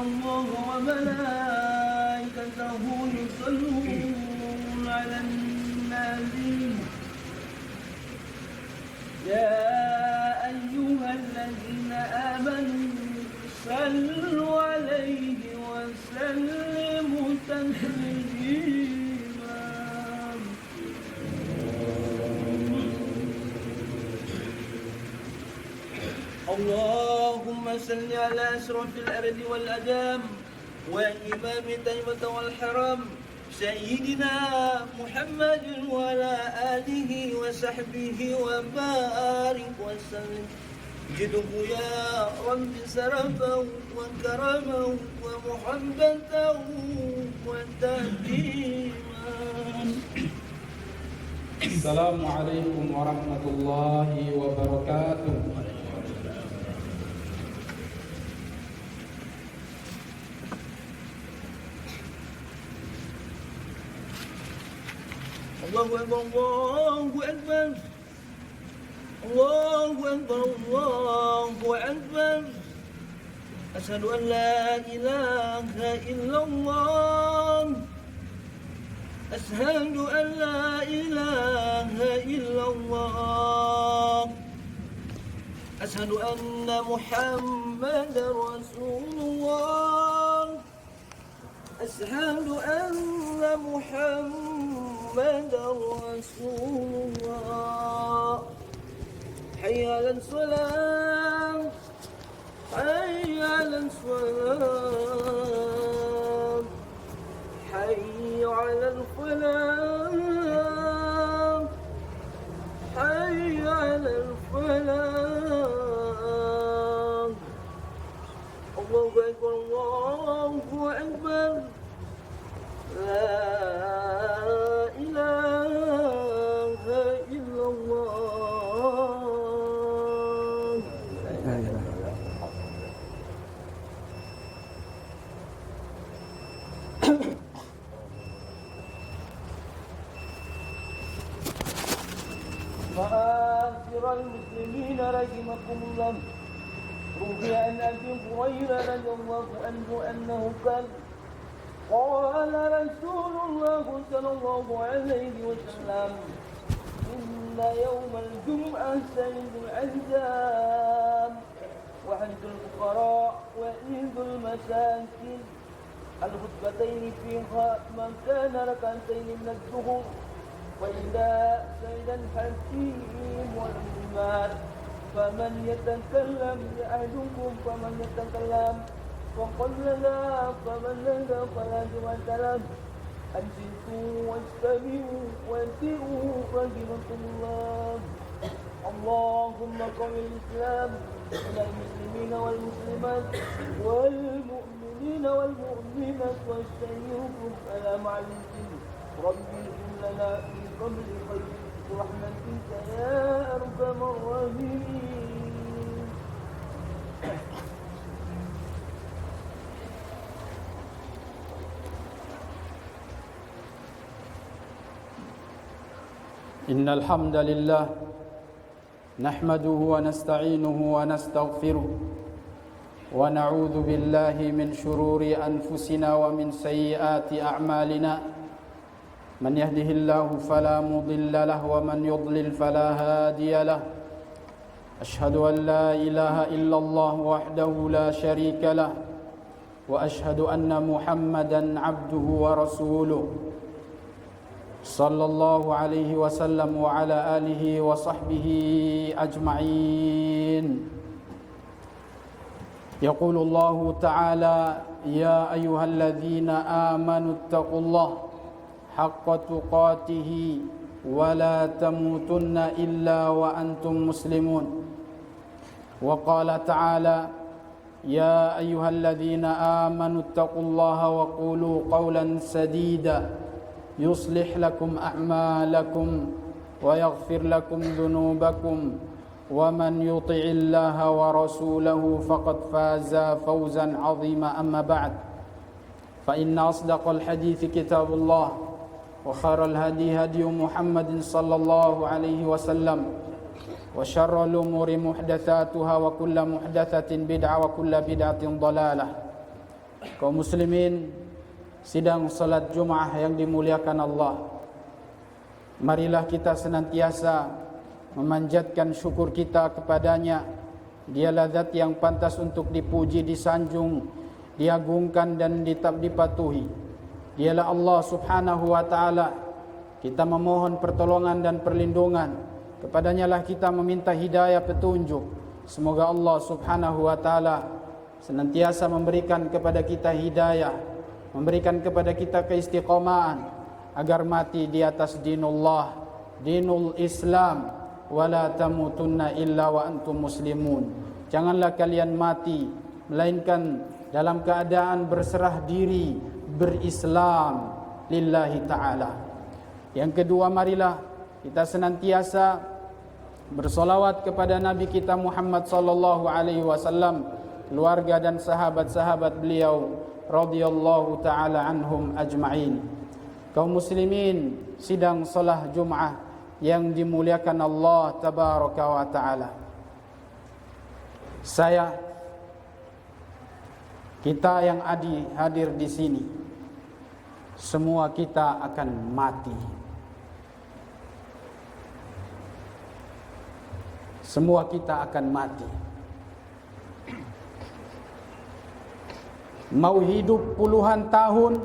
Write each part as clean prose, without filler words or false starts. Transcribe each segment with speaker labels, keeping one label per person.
Speaker 1: الله وملائكته يصلون على النبي يا أيها الذين آمنوا صلوا عليه وسلموا تسليما. اللهم صل على أشرف الأرض والأجام وإمام طيبة والحرم سيدنا محمد وعلى آله وصحبه وبارك وسلم. جده يا رب سرفا وكرما ومحبة وتهديما.
Speaker 2: السلام عليكم ورحمة الله وبركاته.
Speaker 1: الله أكبر الله أكبر الله أكبر الله أكبر. أشهد أن لا إله إلا الله أشهد أن لا إله إلا الله أشهد أن محمدا رسول الله أشهد أن محمدا رسول الله. حي على الصلاة حي على الصلاة حي على الفلاح حي على الفلاح. الله أكبر الله أكبر لا إله إلا الله. معاشر المسلمين رحمكم الله. روي عن أبي هريرة رضي الله عنه أنه قال قال رسول الله صلى الله عليه وسلم إن يوم الجمعة سيد الأحزاب وحج الفقراء وعيد المساكين. الخطبتين فيها من كان ركعتين من الظهر وإذا سيد الحكيم والإمام فمن يتكلم لأحدكم فمن يتكلم وقل لا فمن لنا فلا جواد له. أنصتوا واستمعوا واسمعوا رحمكم الله. اللهم قوي الإسلام من المسلمين والمسلمات والمؤمنين والمؤمنات واستعينكم على معلمين ربي لنا في قبل خير برحمتك يا أرحم الراحمين.
Speaker 2: إن الحمد لله نحمده ونستعينه ونستغفره ونعوذ بالله من شرور أنفسنا ومن سيئات أعمالنا. من يهده الله فلا مضل له ومن يضلل فلا هادي له. أشهد أن لا إله إلا الله وحده لا شريك له وأشهد أن محمدا عبده ورسوله صلى الله عليه وسلم وعلى آله وصحبه أجمعين. يقول الله تعالى يا أيها الذين آمنوا اتقوا الله حق تقاته ولا تموتن إلا وأنتم مسلمون. وقال تعالى يا أيها الذين آمنوا اتقوا الله وقولوا قولا سديدا يصلح لكم أعمالكم ويغفر لكم ذنوبكم ومن يطع الله ورسوله فقد فاز فوزا عظيما. أما بعد فإن أصدق الحديث كتاب الله وخير الهدي هدي محمد صلى الله عليه وسلم وشر الأمور محدثاتها وكل محدثة بدعة وكل بدعة ضلالة. kaum muslimin, sidang salat Jumat yang dimuliakan Allah, marilah kita senantiasa memanjatkan syukur kita kepadanya. Dialah zat yang pantas untuk dipuji, disanjung, diagungkan dan dipatuhi. Dialah Allah Subhanahu wa taala. Kita memohon pertolongan dan perlindungan kepadanya lah kita meminta hidayah petunjuk. Semoga Allah Subhanahu wa taala senantiasa memberikan kepada kita hidayah, memberikan kepada kita keistiqomahan agar mati di atas dinullah, dinul Islam. Wala tamutunna illa wa antum muslimun. Janganlah kalian mati melainkan dalam keadaan berserah diri, berislam lillahi ta'ala. Yang kedua, marilah kita senantiasa bersolawat kepada Nabi kita Muhammad sallallahu alaihi wasallam, keluarga dan sahabat-sahabat beliau radhiyallahu ta'ala anhum ajma'in. Kaum muslimin, sidang salat Jumat yang dimuliakan Allah tabaraka wa ta'ala. Kita yang hadir di sini, semua kita akan mati. Semua kita akan mati. Mau hidup puluhan tahun,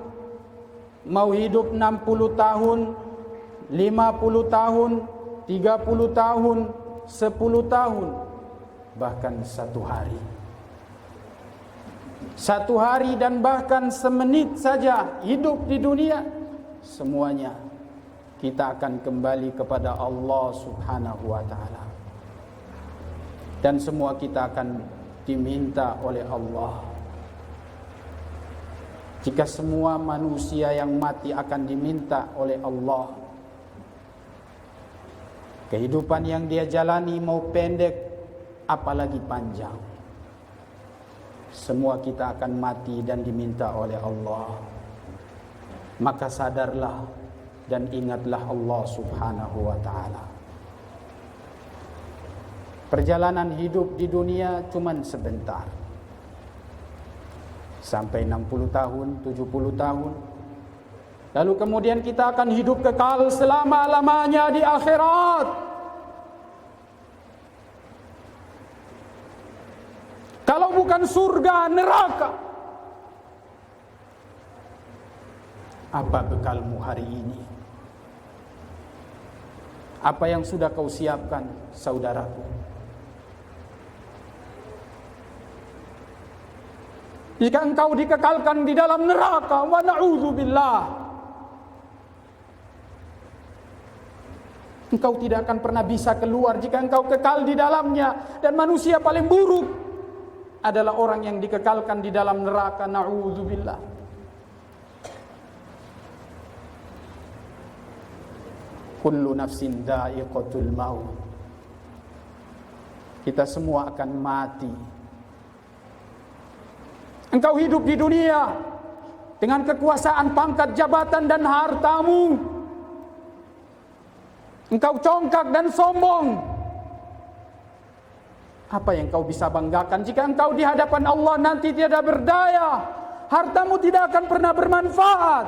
Speaker 2: mau hidup 60 tahun, 50 tahun, 30 tahun, 10 tahun, bahkan 1 hari. 1 hari dan bahkan semenit saja hidup di dunia, semuanya kita akan kembali kepada Allah Subhanahu wa taala. Dan semua kita akan diminta oleh Allah. Jika semua manusia yang mati akan diminta oleh Allah, kehidupan yang dia jalani mau pendek apalagi panjang, semua kita akan mati dan diminta oleh Allah. Maka sadarlah dan ingatlah Allah Subhanahu wa ta'ala. Perjalanan hidup di dunia cuman sebentar. Sampai 60 tahun, 70 tahun. Lalu kemudian kita akan hidup kekal selama-lamanya di akhirat. Kalau bukan surga, neraka. Apa bekalmu hari ini? Apa yang sudah kau siapkan, saudaraku? Jika engkau dikekalkan di dalam neraka, wa na'udzubillah, engkau tidak akan pernah bisa keluar jika engkau kekal di dalamnya. Dan manusia paling buruk adalah orang yang dikekalkan di dalam neraka, na'udzubillah. Kullu nafsin dha'iqatul maut. Kita semua akan mati. Engkau hidup di dunia dengan kekuasaan, pangkat, jabatan dan hartamu. Engkau congkak dan sombong. Apa yang kau bisa banggakan jika engkau di hadapan Allah nanti tidak berdaya? Hartamu tidak akan pernah bermanfaat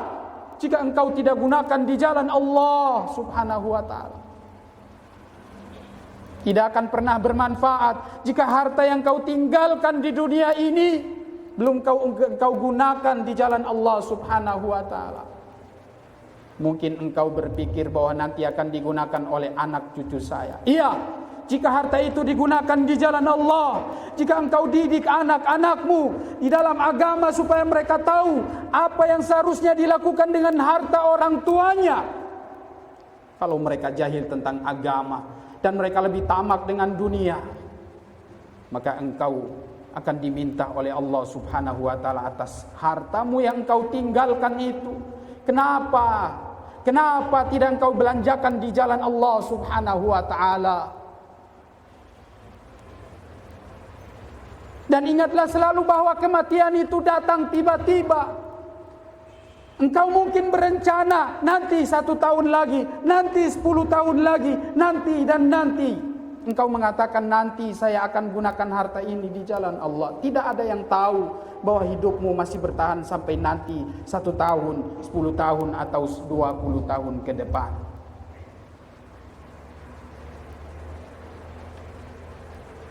Speaker 2: jika engkau tidak gunakan di jalan Allah Subhanahu wa ta'ala. Tidak akan pernah bermanfaat jika harta yang kau tinggalkan di dunia ini belum kau gunakan di jalan Allah Subhanahu wa ta'ala. Mungkin engkau berpikir bahwa nanti akan digunakan oleh anak cucu saya. Iya, jika harta itu digunakan di jalan Allah, jika engkau didik anak-anakmu di dalam agama supaya mereka tahu apa yang seharusnya dilakukan dengan harta orang tuanya. Kalau mereka jahil tentang agama dan mereka lebih tamak dengan dunia, maka engkau akan diminta oleh Allah Subhanahu wa ta'ala atas hartamu yang engkau tinggalkan itu. Kenapa? Kenapa tidak engkau belanjakan di jalan Allah Subhanahu wa ta'ala? Dan ingatlah selalu bahwa kematian itu datang tiba-tiba. Engkau mungkin berencana nanti 1 tahun lagi, nanti 10 tahun lagi, nanti dan nanti. engkau mengatakan nanti saya akan gunakan harta ini di jalan Allah. Tidak ada yang tahu bahwa hidupmu masih bertahan sampai nanti 1 tahun, 10 tahun atau 20 tahun ke depan.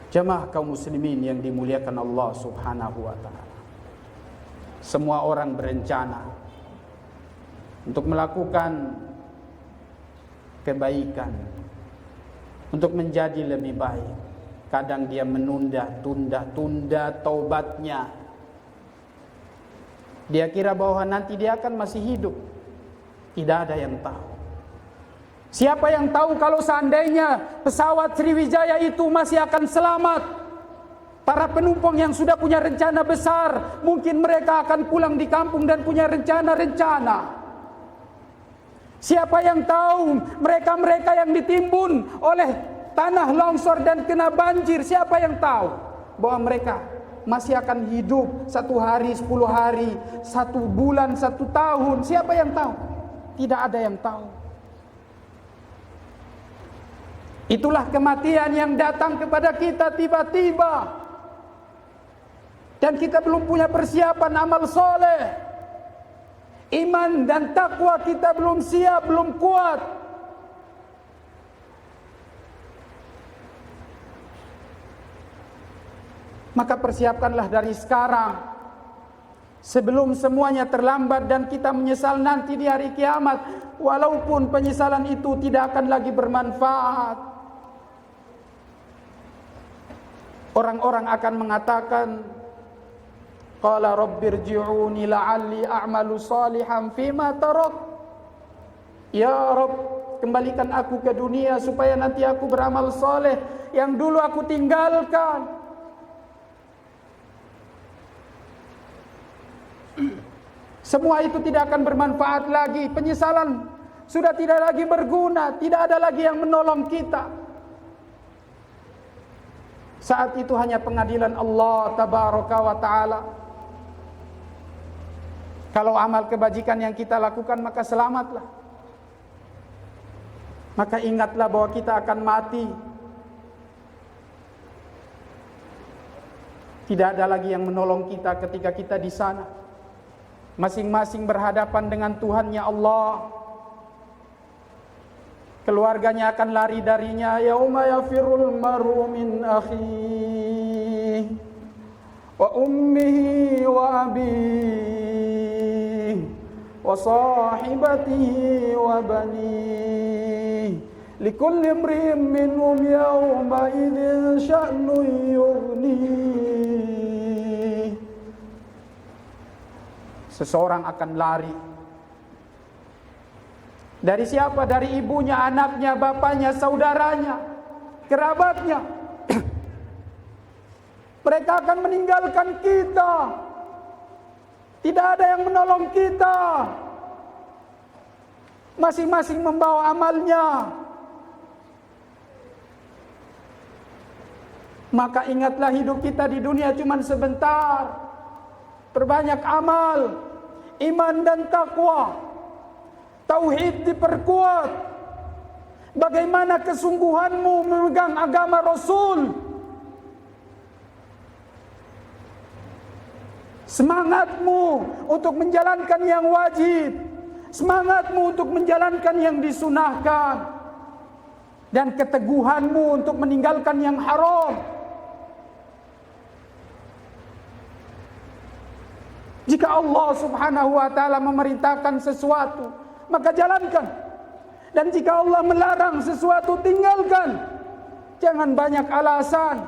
Speaker 2: Jamaah kaum muslimin yang dimuliakan Allah Subhanahu wa taala. Semua orang berencana untuk melakukan kebaikan, untuk menjadi lebih baik. Kadang dia tunda taubatnya. Dia kira bahwa nanti dia akan masih hidup. Tidak ada yang tahu. Siapa yang tahu kalau seandainya pesawat Sriwijaya itu masih akan selamat? Para penumpang yang sudah punya rencana besar, mungkin mereka akan pulang di kampung dan punya rencana-rencana. Siapa yang tahu mereka-mereka yang ditimbun oleh tanah longsor dan kena banjir, siapa yang tahu bahwa mereka masih akan hidup 1 hari, 10 hari, 1 bulan, 1 tahun? Siapa yang tahu? Tidak ada yang tahu. Itulah kematian yang datang kepada kita tiba-tiba. Dan kita belum punya persiapan amal soleh. Iman dan takwa kita belum siap, belum kuat. Maka persiapkanlah dari sekarang, sebelum semuanya terlambat dan kita menyesal nanti di hari kiamat. Walaupun penyesalan itu tidak akan lagi bermanfaat. Orang-orang akan mengatakan, qala rabbirji'uni la'alli a'malu salihan fima tarak. Ya Rabb, kembalikan aku ke dunia supaya nanti aku beramal soleh yang dulu aku tinggalkan. Semua itu tidak akan bermanfaat lagi. Penyesalan sudah tidak lagi berguna. Tidak ada lagi yang menolong kita. Saat itu hanya pengadilan Allah Tabaraka wa Ta'ala. Kalau amal kebajikan yang kita lakukan, maka selamatlah. Maka ingatlah bahwa kita akan mati. Tidak ada lagi yang menolong kita ketika kita di sana. Masing-masing berhadapan dengan Tuhannya Allah. Keluarganya akan lari darinya. Yauma yafirul mar'u min akhihi wa ummihi wa abihi wa sahibatihi wa banihi. Likulli imri'in minhum yawma idzin sya'nun yughnihi. Seseorang akan lari. Dari siapa? Dari ibunya, anaknya, bapaknya, saudaranya, kerabatnya. Mereka akan meninggalkan kita. Tidak ada yang menolong kita. Masing-masing membawa amalnya. Maka ingatlah hidup kita di dunia cuma sebentar. Perbanyak amal. Iman dan takwa, tauhid diperkuat. Bagaimana kesungguhanmu memegang agama Rasul? Semangatmu untuk menjalankan yang wajib, semangatmu untuk menjalankan yang disunahkan, dan keteguhanmu untuk meninggalkan yang haram. Jika Allah Subhanahu wa ta'ala memerintahkan sesuatu, maka jalankan. Dan jika Allah melarang sesuatu, tinggalkan. Jangan banyak alasan.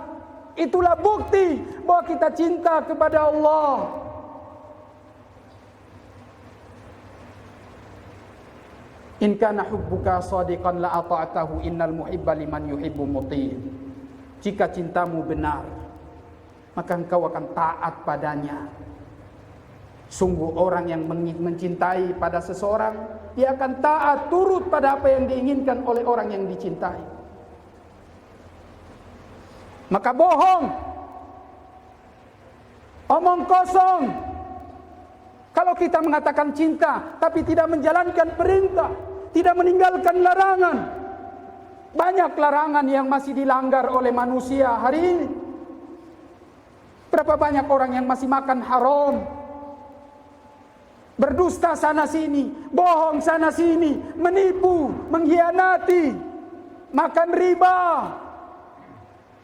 Speaker 2: Itulah bukti bahwa kita cinta kepada Allah. In kana hubbuka shadiqan la ata'tahu innal muhibba liman yuhibbu muti'. Jika cintamu benar, maka engkau akan taat padanya. Sungguh orang yang mencintai pada seseorang, dia akan taat, turut pada apa yang diinginkan oleh orang yang dicintai. Maka bohong, omong kosong. Kalau kita mengatakan cinta, tapi tidak menjalankan perintah, tidak meninggalkan larangan, Banyak larangan yang masih dilanggar oleh manusia hari ini. Berapa banyak orang yang masih makan haram, berdusta sana sini, bohong sana sini, menipu, mengkhianati, makan riba.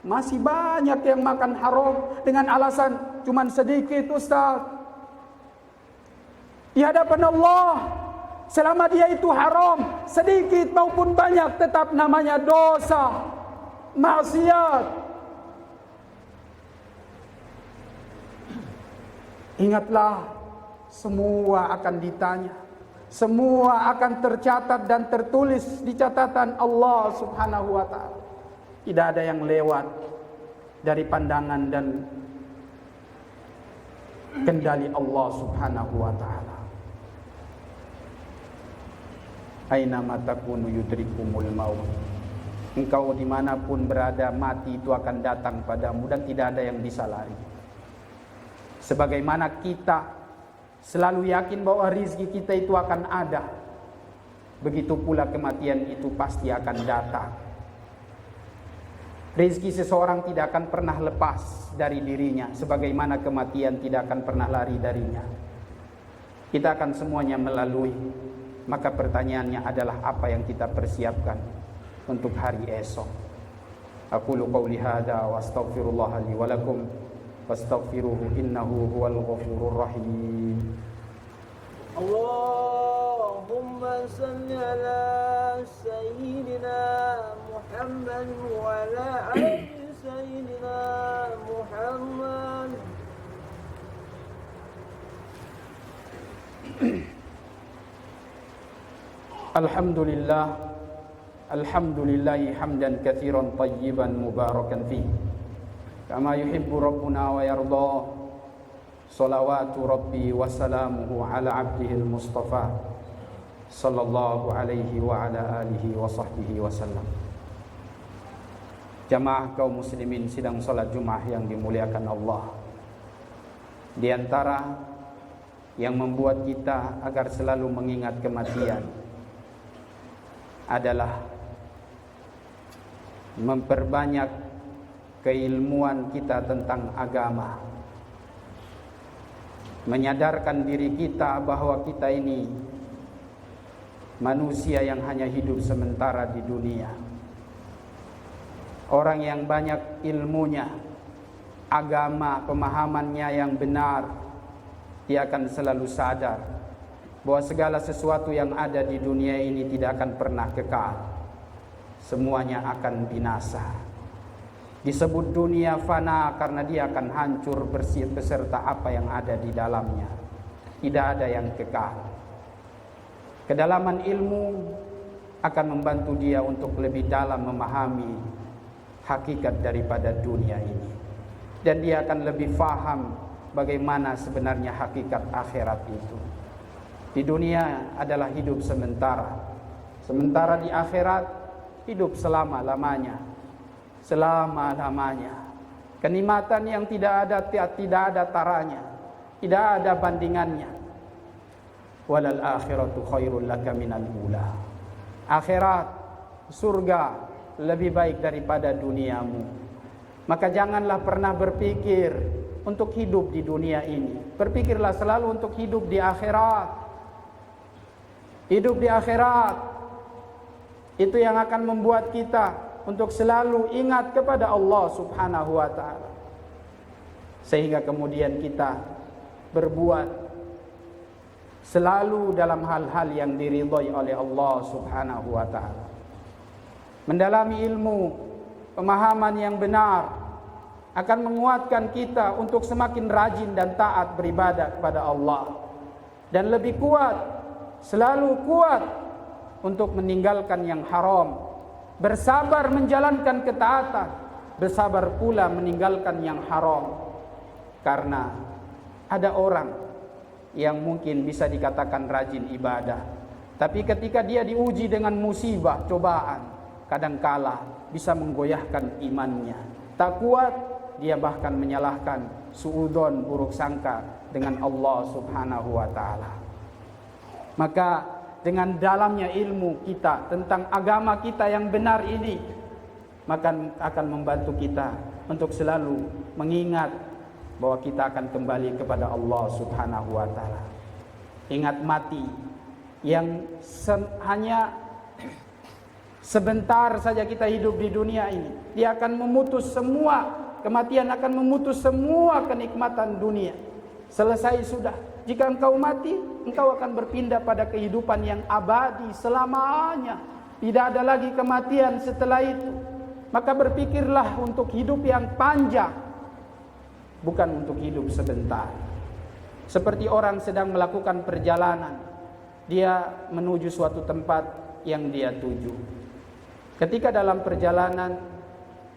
Speaker 2: Masih banyak yang makan haram dengan alasan cuman sedikit, Ustaz. Di hadapan Allah, selama dia itu haram, sedikit maupun banyak, tetap namanya dosa, maksiat. Ingatlah, semua akan ditanya, semua akan tercatat dan tertulis di catatan Allah Subhanahu wa ta'ala. Tidak ada yang lewat dari pandangan dan kendali Allah Subhanahu wa ta'ala. Aina matakunu yudrikumul maut. Engkau dimanapun berada, mati itu akan datang padamu dan tidak ada yang bisa lari. Sebagaimana kita selalu yakin bahwa rizki kita itu akan ada, begitu pula kematian itu pasti akan datang. Rizki seseorang tidak akan pernah lepas dari dirinya, sebagaimana kematian tidak akan pernah lari darinya. Kita akan semuanya melalui. Maka pertanyaannya adalah apa yang kita persiapkan untuk hari esok. Aqulu qawli hadza wa astaghfirullah li wa lakum fastaghfiruhu innahu huwal ghafurur rahim.
Speaker 1: Allahumma salli ala sayyidina Muhammad wa ala ali sayyidina Muhammad.
Speaker 2: Alhamdulillah, alhamdulillahi hamdan katsiran tayyiban mubarakan fi kama yuhibbu rabbuna wa yarda. Salawatu rabbi wa salamuhu ala abdihil mustafa sallallahu alaihi wa ala alihi wa sahbihi wa sallam. Jamaah kaum muslimin sidang salat Jumat yang dimuliakan Allah, di antara yang membuat kita agar selalu mengingat kematian adalah memperbanyak keilmuan kita tentang agama, menyadarkan diri kita bahwa kita ini manusia yang hanya hidup sementara di dunia. Orang yang banyak ilmunya, agama, pemahamannya yang benar, dia akan selalu sadar bahwa segala sesuatu yang ada di dunia ini tidak akan pernah kekal. Semuanya akan binasa. Disebut dunia fana karena dia akan hancur beserta apa yang ada di dalamnya. Tidak ada yang kekal. Kedalaman ilmu akan membantu dia untuk lebih dalam memahami hakikat daripada dunia ini. Dan dia akan lebih faham bagaimana sebenarnya hakikat akhirat itu. Di dunia adalah hidup sementara. Sementara di akhirat hidup selama-lamanya. Selama-lamanya. Kenikmatan yang tidak ada taranya, tidak ada bandingannya. Walal akhiratu khairul laka minal ula. Akhirat, surga lebih baik daripada duniamu. Maka janganlah pernah berpikir untuk hidup di dunia ini. Berpikirlah selalu untuk hidup di akhirat. Hidup di akhirat itu yang akan membuat kita untuk selalu ingat kepada Allah Subhanahu wa ta'ala, sehingga kemudian kita berbuat selalu dalam hal-hal yang diridhai oleh Allah Subhanahu wa ta'ala. Mendalami ilmu, pemahaman yang benar akan menguatkan kita untuk semakin rajin dan taat beribadah kepada Allah, dan lebih kuat, selalu kuat untuk meninggalkan yang haram, bersabar menjalankan ketaatan, bersabar pula meninggalkan yang haram. Karena ada orang yang mungkin bisa dikatakan rajin ibadah, tapi ketika dia diuji dengan musibah, cobaan, kadangkala bisa menggoyahkan imannya. Tak kuat, dia bahkan menyalahkan, suudzon, buruk sangka dengan Allah Subhanahu wa ta'ala. Maka dengan dalamnya ilmu kita tentang agama kita yang benar ini, maka akan membantu kita untuk selalu mengingat bahwa kita akan kembali kepada Allah Subhanahu wa taala. Ingat mati yang hanya sebentar saja kita hidup di dunia ini. Dia akan memutus semua, kematian akan memutus semua kenikmatan dunia. Selesai sudah. Jika engkau mati, engkau akan berpindah pada kehidupan yang abadi selamanya. Tidak ada lagi kematian setelah itu. Maka berpikirlah untuk hidup yang panjang, bukan untuk hidup sebentar. Seperti orang sedang melakukan perjalanan, dia menuju suatu tempat yang dia tuju. Ketika dalam perjalanan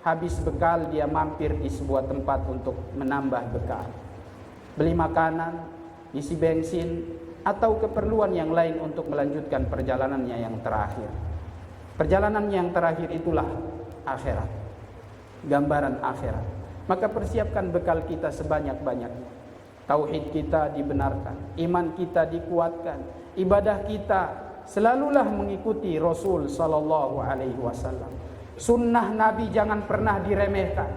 Speaker 2: habis bekal, dia mampir di sebuah tempat untuk menambah bekal, beli makanan, isi bensin, atau keperluan yang lain untuk melanjutkan perjalanannya yang terakhir. Perjalanan yang terakhir itulah akhirat, gambaran akhirat. Maka persiapkan bekal kita sebanyak-banyaknya. Tauhid kita dibenarkan, iman kita dikuatkan, ibadah kita selalulah mengikuti Rasul sallallahu alaihi wasallam. Sunnah Nabi jangan pernah diremehkan.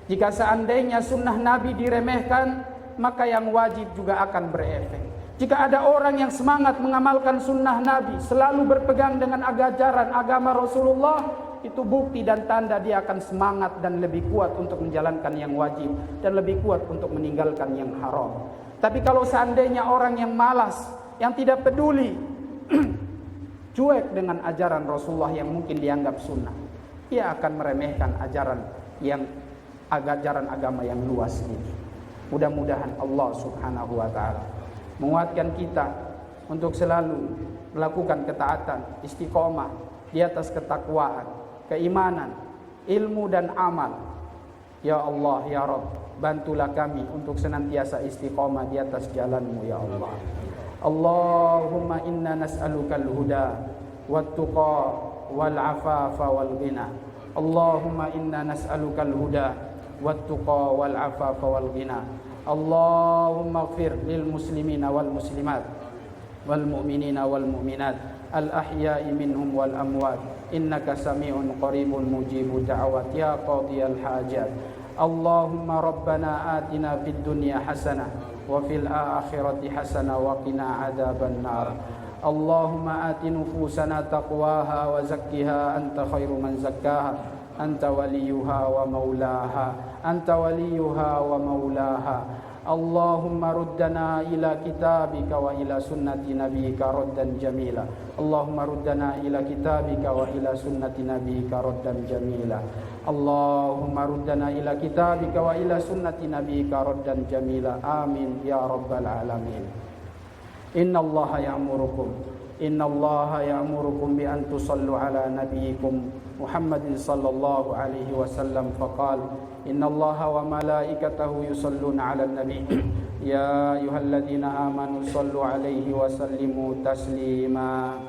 Speaker 2: Jika seandainya sunnah Nabi diremehkan, maka yang wajib juga akan berefek. Jika ada orang yang semangat mengamalkan sunnah Nabi, selalu berpegang dengan ajaran agama Rasulullah, itu bukti dan tanda dia akan semangat dan lebih kuat untuk menjalankan yang wajib dan lebih kuat untuk meninggalkan yang haram. Tapi kalau seandainya orang yang malas, yang tidak peduli, cuek dengan ajaran Rasulullah yang mungkin dianggap sunnah, ia akan meremehkan ajaran agama yang luas ini. Mudah-mudahan Allah Subhanahu wa taala menguatkan kita untuk selalu melakukan ketaatan, istiqomah di atas ketakwaan, keimanan, ilmu dan amal. Ya Allah, ya Rabb, bantulah kami untuk senantiasa istiqomah di atas jalan-Mu ya Allah. Allahumma inna nas'alukal huda wat-tuqa wal afafa wal ghina. Allahumma inna nas'alukal huda wat-tuqa wal afafa wal ghina. Allahumma ighfir lil muslimina wal muslimat wal mu'minina wal mu'minat al ahya'i minhum wal amwat innaka sami'un qaribun mujibud da'awat ya qadiyal hajat. Allahumma rabbana atina fid dunya hasanah wa fil akhirati hasanah wa qina adzaban nar. Allahumma ati nufusana taqwaha wa zakkiha anta khairu man zakkaha anta waliyuha wa maulaha anta waliyuha wa maulaha. Allahumma ruddana ila kitabika wa ila sunnati nabiyika raddan jamila. Allahumma ruddana ila kitabika wa ila sunnati nabiyika raddan jamila. Allahumma ruddana ila kitabika wa ila sunnati nabiyika raddan jamila. Amin ya rabbal alamin. Inna Allaha ya'murukum bi an tusallu ala nabiyyikum Muhammadin sallallahu alaihi wasallam faqala inna Allaha wa malaikatahu yusalluna ala nabi ya ayyuhalladzina amanu sallu alaihi wa sallimu taslima.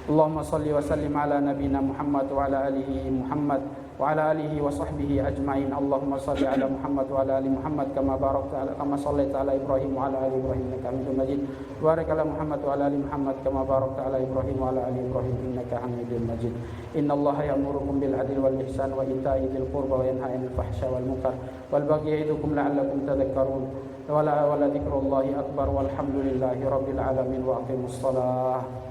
Speaker 2: Allahumma salli wa sallim ala nabiyyina Muhammad wa ala alihi Muhammad wa ala alihi wa sahbihi ajma'in. Allahumma salli ala Muhammad wa ala ali Muhammad kama sallaita ala Ibrahim wa ala ali Ibrahim innaka Hamidum Majid. Barik ala Muhammad wa ala ali Muhammad kama barakta ala Ibrahim wa ala ali Ibrahim innaka Hamidum Majid. Inna Allaha ya'murukum bil adli wal ihsan wa ita'i dzil qurba wa yanha 'anil fahsya'i wal munkar wal baghi ya'idukum la'allakum tadhakkarun. Wa la dzikrullahi akbar walhamdulillahi rabbil alamin wa aqimus shalah.